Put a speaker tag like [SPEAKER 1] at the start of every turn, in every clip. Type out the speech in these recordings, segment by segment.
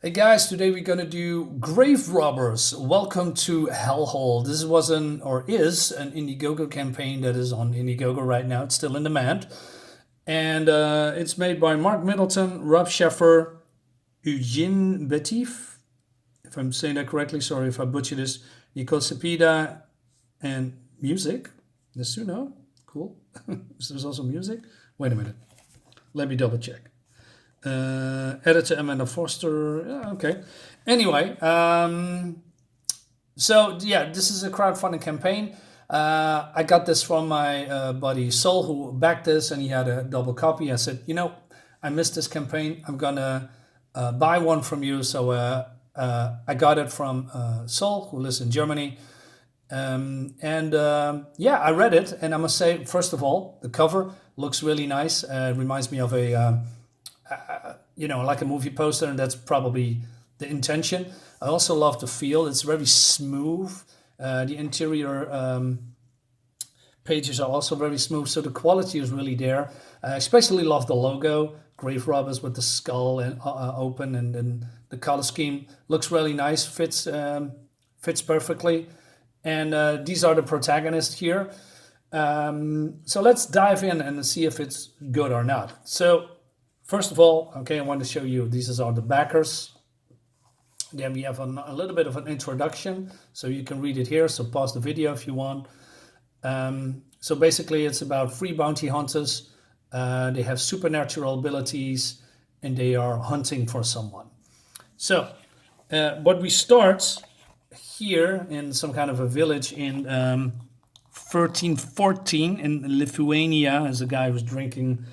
[SPEAKER 1] Hey guys, today we're gonna do Grave Robbers. Welcome to Hellhole. This was an or is an Indiegogo campaign that is on Indiegogo right now. It's still in demand, and it's made by Mark Middleton, Rob Sheffer, Eugene Betif, if I'm saying that correctly. Sorry if I butcher this. Nico Cepeda and music. Nasuno, cool. There's also music. Wait a minute. Let me double check. Editor Amanda Foster. Yeah, okay. Anyway, so yeah, this is a crowdfunding campaign. I got this from my buddy Sol, who backed this, and he had a double copy. I said, I missed this campaign. I'm gonna buy one from you. So I got it from Sol, who lives in Germany. Yeah, I read it, and I must say, first of all, the cover looks really nice. It reminds me of like a movie poster, and that's probably the intention. I also love the feel. It's very smooth. The interior pages are also very smooth, so the quality is really there. I especially love the logo, Grave Robbers with the skull and open, and then the color scheme looks really nice, fits perfectly. And these are the protagonists here. So let's dive in and see if it's good or not. So first of all, okay, I want to show you, these are the backers. Then we have a little bit of an introduction, so you can read it here. So pause the video if you want. So basically it's about 3 bounty hunters. They have supernatural abilities and they are hunting for someone. So what we start here in some kind of a village in 1314 in Lithuania, as a guy who's drinking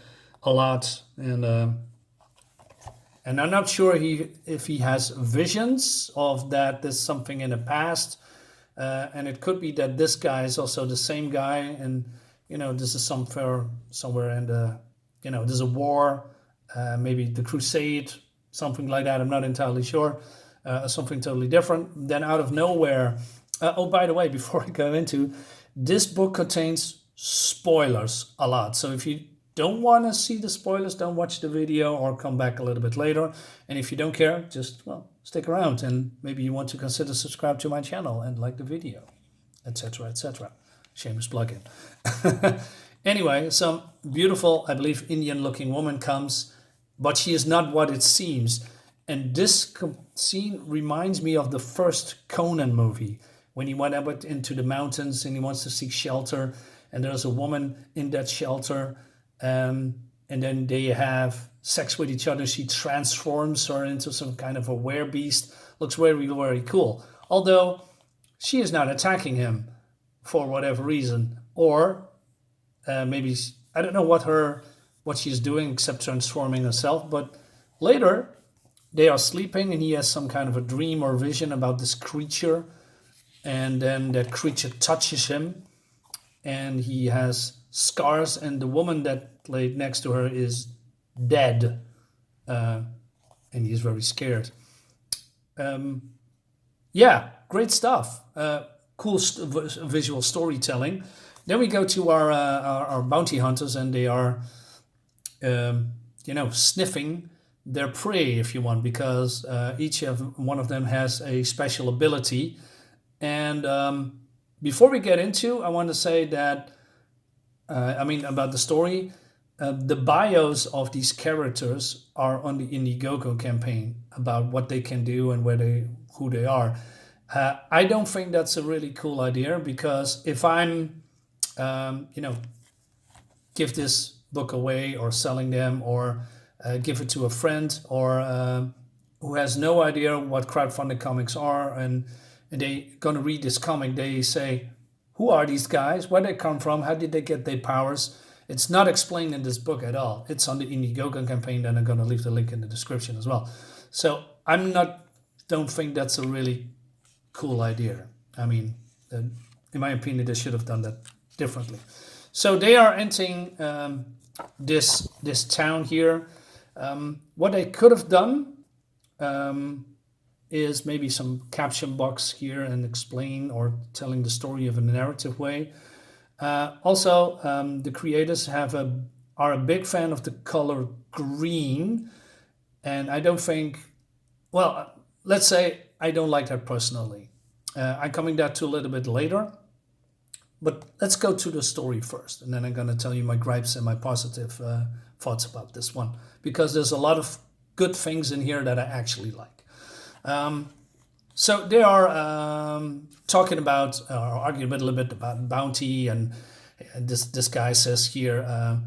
[SPEAKER 1] a lot, and I'm not sure if he has visions of that there's something in the past, and it could be that this guy is also the same guy, and this is somewhere in the there's a war, maybe the Crusade, something like that. I'm not entirely sure. Something totally different. Then out of nowhere. Oh, by the way, before I go into this book, contains spoilers a lot. So if you don't want to see the spoilers, don't watch the video or come back a little bit later. And if you don't care, just, stick around, and maybe you want to consider subscribe to my channel and like the video, etc., etc. Shameless plug-in. Anyway, some beautiful, I believe, Indian-looking woman comes, but she is not what it seems. And this scene reminds me of the first Conan movie, when he went out into the mountains and he wants to seek shelter, and there's a woman in that shelter, and then they have sex with each other. She transforms her into some kind of a werebeast. Looks very, very cool. Although she is not attacking him for whatever reason, or maybe I don't know what she's doing except transforming herself. But later they are sleeping, and he has some kind of a dream or vision about this creature, and then that creature touches him, and he has scars, and the woman that laid next to her is dead, and he's very scared. Yeah, great stuff. Cool visual storytelling. Then we go to our bounty hunters, and they are, sniffing their prey, if you want, because each of one of them has a special ability. And before we get into, I want to say that about the story. The bios of these characters are on the Indiegogo campaign about what they can do and who they are. I don't think that's a really cool idea, because if I'm, give this book away or selling them, or give it to a friend, or who has no idea what crowdfunded comics are, and they gonna read this comic, they say, who are these guys? Where they come from? How did they get their powers? It's not explained in this book at all. It's on the Indiegogo campaign, and I'm gonna leave the link in the description as well. So don't think that's a really cool idea. In my opinion, they should have done that differently. So they are entering this town here. What they could have done is maybe some caption box here and explain or telling the story of a narrative way. Also, the creators are a big fan of the color green, and I don't think well, let's say I don't like that personally. I'm coming that to a little bit later. But let's go to the story first, and then I'm going to tell you my gripes and my positive thoughts about this one, because there's a lot of good things in here that I actually like. So they are talking about, or arguing a little bit about bounty, and this guy says here,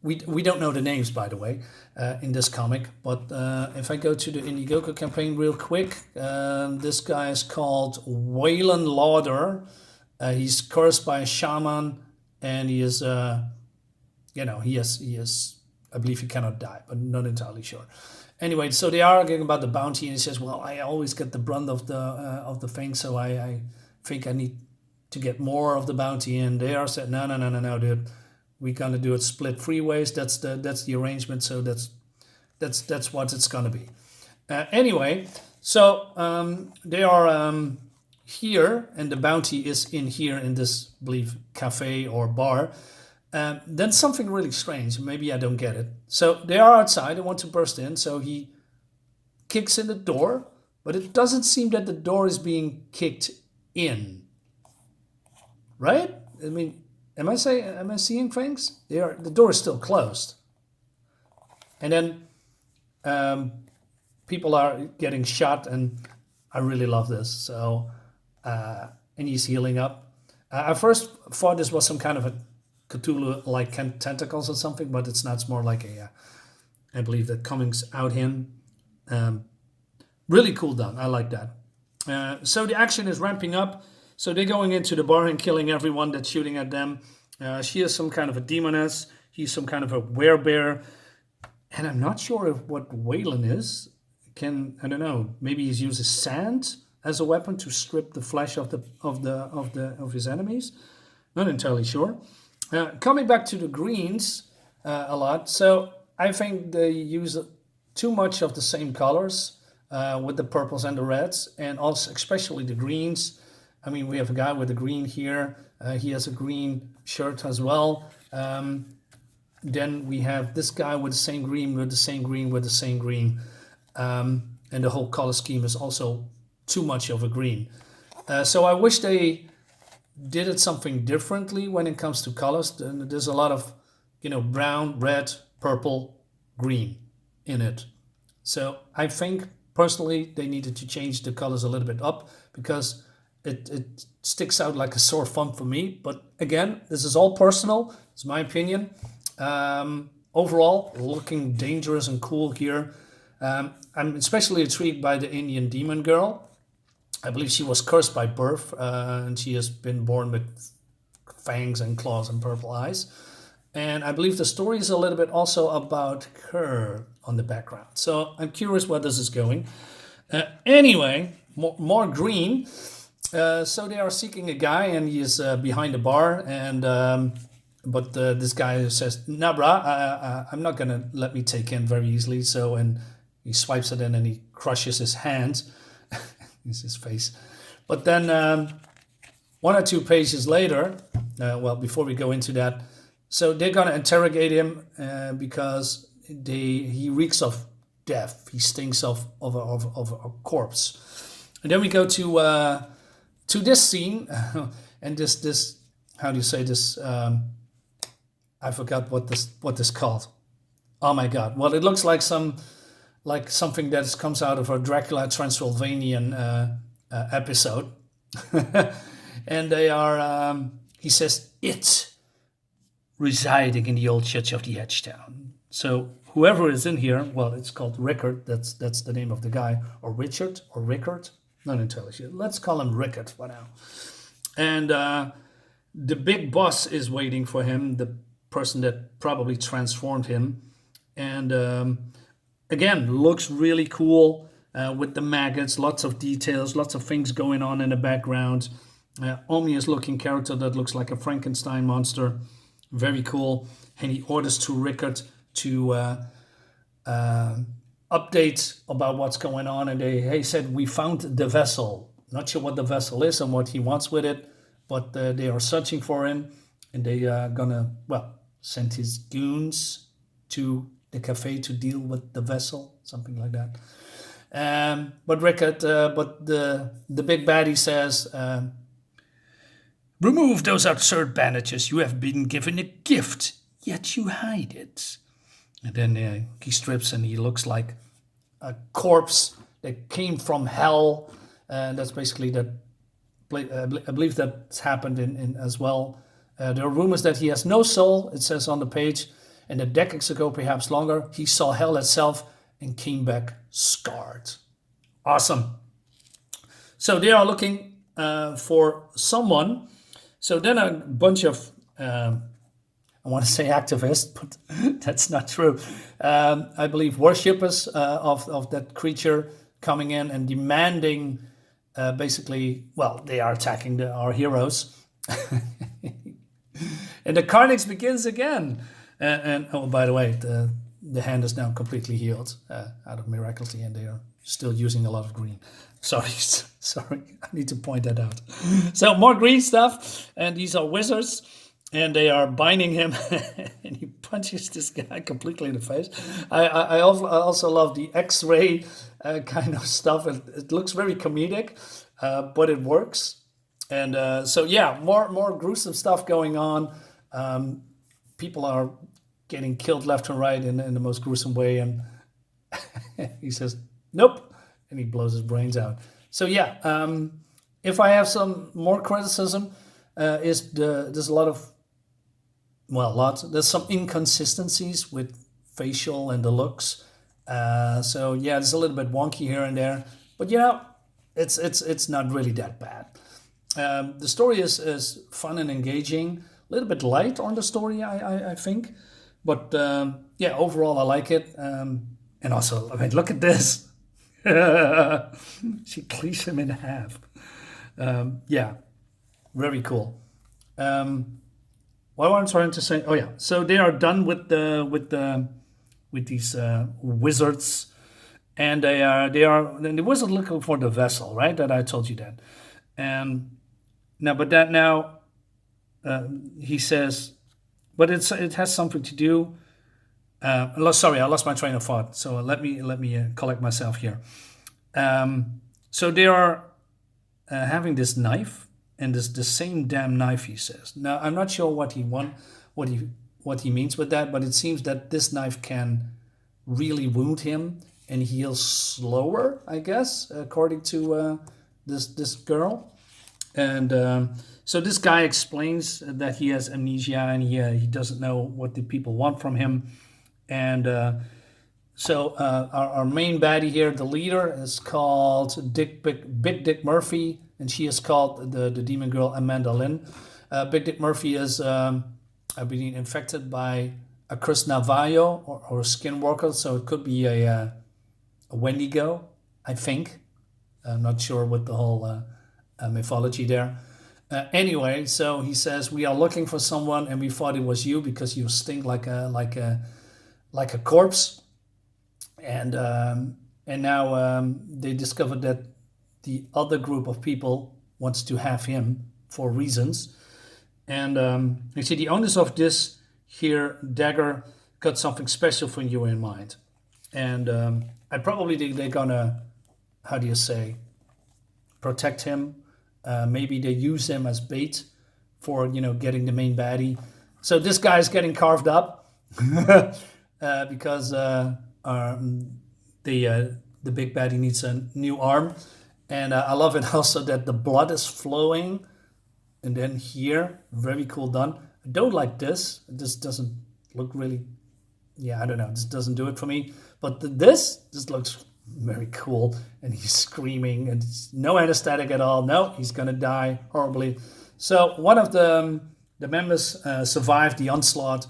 [SPEAKER 1] we don't know the names, by the way, in this comic, but if I go to the Indiegogo campaign real quick, this guy is called Waylon Lauder. He's cursed by a shaman, and he is, he is, I believe he cannot die, but not entirely sure. Anyway, so they are arguing about the bounty, and he says, well, I always get the brunt of the thing, so I think I need to get more of the bounty. And they are said, no, dude, we're gonna do it split 3 ways. That's the arrangement. So that's what it's gonna be. Anyway, so they are here, and the bounty is in here in this, I believe, cafe or bar. Then something really strange. Maybe I don't get it. So they are outside. They want to burst in. So he kicks in the door, but it doesn't seem that the door is being kicked in. Right? I mean, am I seeing things? The door is still closed. And then people are getting shot, and I really love this. So, and he's healing up. I first thought this was some kind of a Cthulhu-like tentacles or something, but it's not. It's more like I believe that comes out him. Really cool done. I like that. So the action is ramping up. So they're going into the bar and killing everyone that's shooting at them. She is some kind of a demoness. He's some kind of a werebear. And I'm not sure what Waylon is. I don't know. Maybe he uses sand as a weapon to strip the flesh of his enemies. Not entirely sure. Coming back to the greens a lot. So I think they use too much of the same colors with the purples and the reds, and also especially the greens. I mean, we have a guy with a green here. He has a green shirt as well. Then we have this guy with the same green, with the same green, with the same green. And the whole color scheme is also too much of a green. So I wish they did it something differently when it comes to colors. There's a lot of, brown, red, purple, green in it. So I think personally they needed to change the colors a little bit up, because it sticks out like a sore thumb for me. But again, this is all personal. It's my opinion. Overall, looking dangerous and cool here. I'm especially intrigued by the Indian demon girl. I believe she was cursed by birth, and she has been born with fangs and claws and purple eyes. And I believe the story is a little bit also about her on the background. So I'm curious where this is going. Anyway, more green. So they are seeking a guy, and he is behind the bar. And but this guy says, "Nah, brah, I'm not gonna let me take in very easily." So, and he swipes it in, and he crushes his hand. It's his face. But then 1 or 2 pages later, before we go into that, so they're gonna interrogate him because he reeks of death. He stinks of a corpse. And then we go to this scene, and this how do you say this? I forgot what this called. Oh my God! Well, it looks like something that comes out of a Dracula Transylvanian episode. And they are, he says, it residing in the old church of the Edge Town. So whoever is in here, well, it's called Rickard. That's the name of the guy, or Richard, or Rickard. Not entirely sure. Let's call him Rickard for now. And the big boss is waiting for him, the person that probably transformed him. And again, looks really cool with the maggots, lots of details, lots of things going on in the background. Ominous looking character that looks like a Frankenstein monster. Very cool. And he orders to Rickard to update about what's going on. And they said, we found the vessel. Not sure what the vessel is and what he wants with it, but they are searching for him. And they are gonna, send his goons to the cafe to deal with the vessel, something like that. But Rickard, but the big baddie says, remove those absurd bandages. You have been given a gift, yet you hide it. And then he strips and he looks like a corpse that came from hell. And that's basically that. I believe that's happened in as well. There are rumors that he has no soul, it says on the page. And a decades ago, perhaps longer, he saw hell itself and came back scarred. Awesome. So they are looking for someone. So then a bunch of, I want to say activists, but that's not true. I believe worshippers of that creature coming in and demanding, basically, well, they are attacking our heroes. And the carnage begins again. And oh, by the way, the hand is now completely healed out of miraculously, and they are still using a lot of green. Sorry, I need to point that out. So more green stuff, and these are wizards, and they are binding him, and he punches this guy completely in the face. I also love the X-ray kind of stuff. It looks very comedic, but it works. And so yeah, more gruesome stuff going on. People are getting killed left and right in the most gruesome way, and he says, nope, and he blows his brains out. So yeah, if I have some more criticism, there's a lot of, there's some inconsistencies with facial and the looks. So yeah, it's a little bit wonky here and there, but it's not really that bad. The story is fun and engaging, a little bit light on the story, I think, but yeah, overall I like it. And also, I mean, look at this. She cleaves him in half. Yeah, very cool. What I'm trying to say, oh yeah, so they are done with these wizards, and the wizard looking for the vessel, right? That I told you that, and now, he says, but it has something to do. Sorry, I lost my train of thought. So let me collect myself here. So they are having this knife. And this the same damn knife, he says. Now I'm not sure what he means with that, but it seems that this knife can really wound him and heal slower, I guess, according to this girl. And so this guy explains that he has amnesia and he doesn't know what the people want from him. And so our main baddie here, the leader, is called Big Dick Murphy. And she is called the demon girl Amanda Lynn. Big Dick Murphy is, I believe, infected by a Chris Navallo or a skinwalker, so it could be a Wendigo, I think. I'm not sure what the whole mythology there. Anyway, so he says, we are looking for someone, and we thought it was you because you stink like a corpse. And now they discovered that the other group of people wants to have him for reasons. And you see, the owners of this here, Dagger, got something special for you in mind. And I probably think they're gonna, how do you say, protect him. Maybe they use him as bait for, getting the main baddie. So this guy's getting carved up because the big baddie needs a new arm. And I love it also that the blood is flowing. And then here, very cool done. I don't like this. This doesn't look really, I don't know. This doesn't do it for me. But this looks very cool. And he's screaming and it's no anesthetic at all. No, he's going to die horribly. So one of the members survived the onslaught.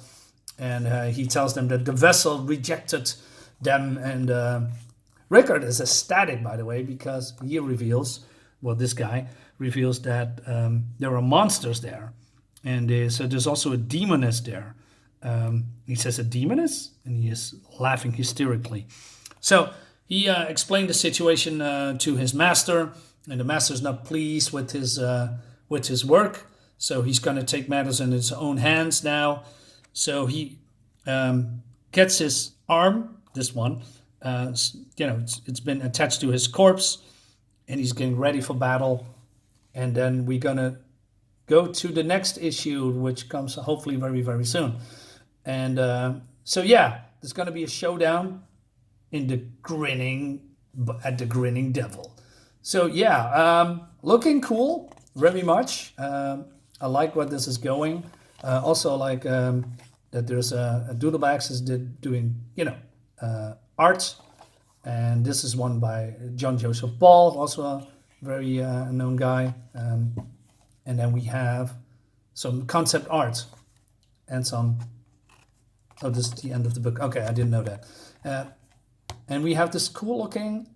[SPEAKER 1] And he tells them that the vessel rejected them. And Rickard is ecstatic, by the way, because he reveals, this guy reveals that there are monsters there. And so there's also a demoness there. He says a demoness, and he is laughing hysterically. So he explained the situation to his master, and the master's not pleased with his work. So he's going to take matters in his own hands now. So he gets his arm, this one, you know, it's been attached to his corpse, and he's getting ready for battle. And then we're gonna go to the next issue, which comes hopefully very, very soon. And so yeah, there's gonna be a showdown in the at the grinning devil. So yeah, looking cool, very much. I like what this is going. Also like that there's a Doodlebags is doing, you know, art, and this is one by John Joseph Ball, also a very known guy. And then we have some concept art and some. Oh, this is the end of the book. Okay, I didn't know that. And we have this cool looking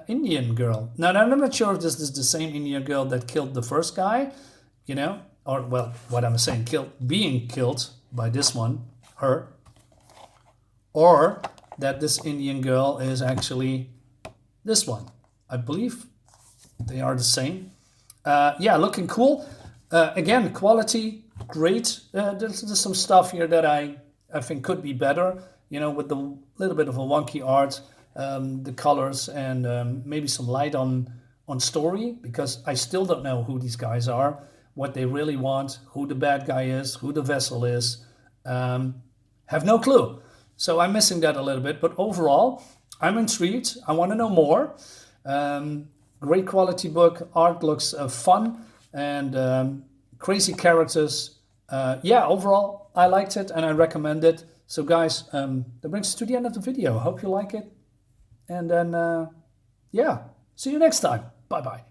[SPEAKER 1] Indian girl. Now, I'm not sure if this is the same Indian girl that killed the first guy, you know, or, well, what I'm saying, being killed by this one, her, or that this Indian girl is actually this one. I believe they are the same. Yeah, looking cool. Again, quality, great. There's some stuff here that I think could be better, you know, with the little bit of a wonky art, the colors, and maybe some light on story, because I still don't know who these guys are, what they really want, who the bad guy is, who the vessel is. Have no clue. So I'm missing that a little bit, but overall, I'm intrigued. I want to know more. Great quality book. Art looks fun, and crazy characters. Yeah, overall, I liked it and I recommend it. So guys, that brings us to the end of the video. Hope you like it. And then, yeah, see you next time. Bye-bye.